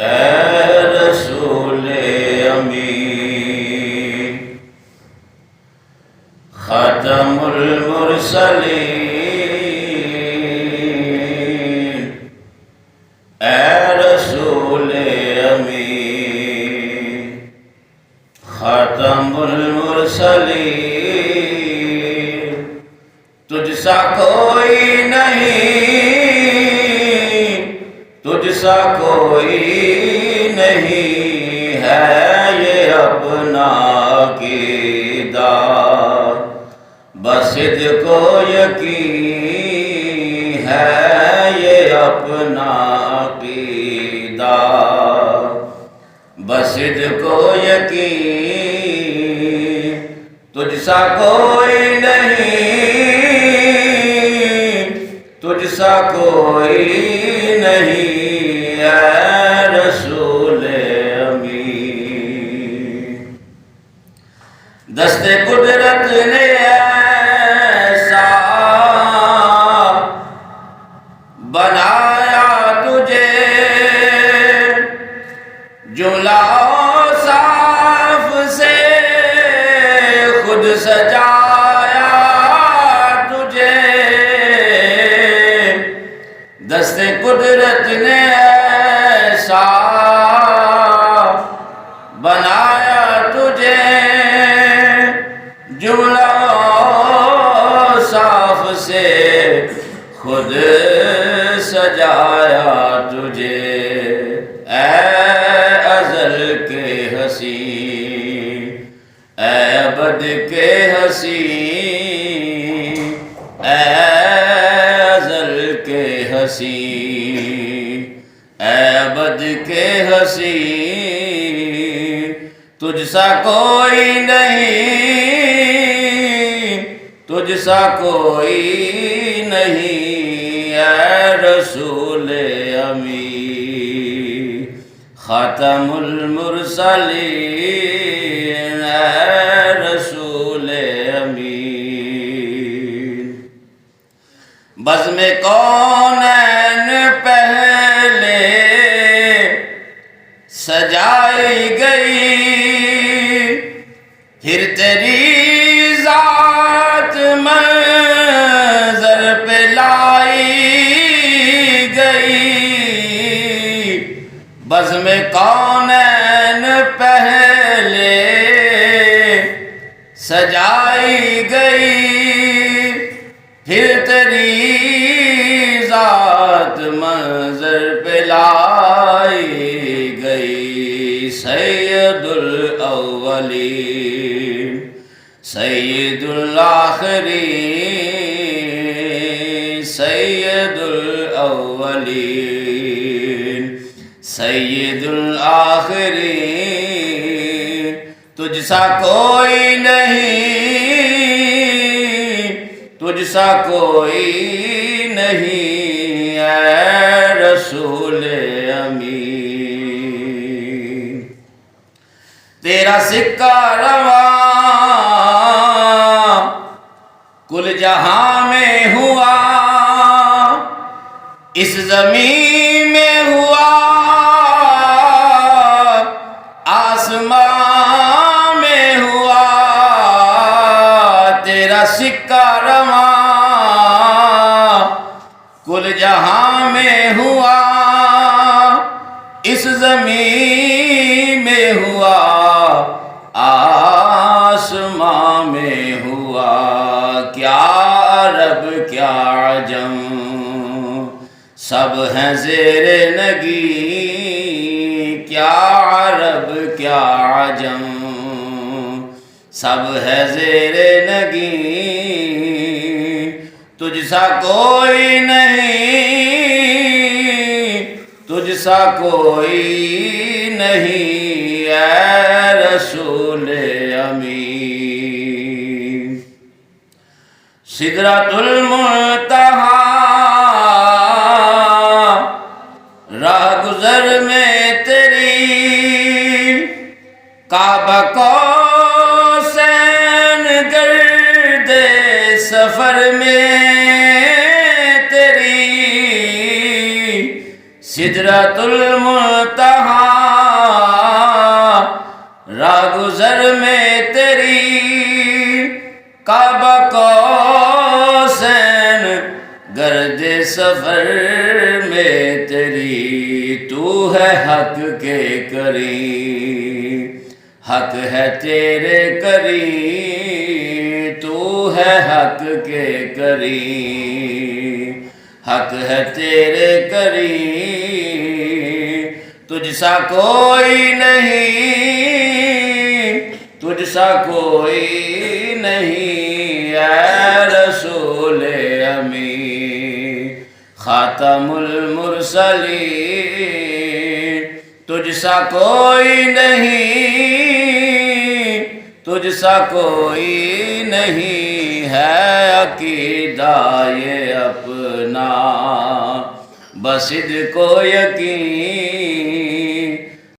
اے رسول امین، خاتم المرسلین، اے رسول امین، خاتم المرسلین، تجھ سا کوئی نہیں، تجھ سا کوئی نہیں ہے یہ اپنا عقیدہ، بصدق و یقین ہے یہ اپنا عقیدہ، بصدق و یقین، تجھ سا کوئی نہیں، تجھ سا کوئی نہیں اے رسول امین، دست قدرت نے ایسا بنایا تجھے، جملہ صاف سے خود سجایا تجھے، دست قدرت نے ایسا بنایا تجھے، جملہ صاف سے خود سجایا تجھے، اے ازل کے حسین، اے ابد کے حسین، اے ازل کے حسین، اے ابد کے حسین، تجھ سا کوئی نہیں، تجھ سا کوئی نہیں اے رسول امین، خاتم المرسلین، اے رسول امین، بزم کونین پہلے سجائی گئی، پھر تیری ذات منظر پہ لائی گئی، بزم کونین پہلے سجائی گئی، پھر تیری ذات منظر پہ لائی گئی، سید الاولین، سید الاخرین، سید الاولین، سید الاخرین، تجھ سا کوئی نہیں، تجھ سا کوئی نہیں اے رسول امین، تیرا سکہ رواں کل جہاں میں ہوا، اس زمین میں ہوا، آسمان میں ہوا، تیرا سکہ رواں کل جہاں میں ہوا، اس زمین میں ہوا، آسمان میں ہوا، کیا عرب کیا عجم سب ہیں زیر نگی، کیا عرب کیا عجم سب ہے زیر نگی، تجھ سا کوئی نہیں، تجھ سا کوئی نہیں اے رسول امین، سدرۃ المنتہا راہ گزر میں تیری، کعبہ قوسین گرد سفر میں تیری، سدرۃ المنتہا راہ گزر میں تیری، کعبہ قوسین گرد سفر میں تیری، تو ہے حق کے کریم، حق ہے تیرے کریم، تو ہے حق کے کریم، حق ہے تیرے کریم، تجھ سا کوئی نہیں، تجھ سا کوئی نہیں، اے رسول امین خاتم المرسلین، تجھ سا کوئی نہیں، تجھ سا کوئی نہیں ہے عقیدہ یہ اپنا، بصدق و یقین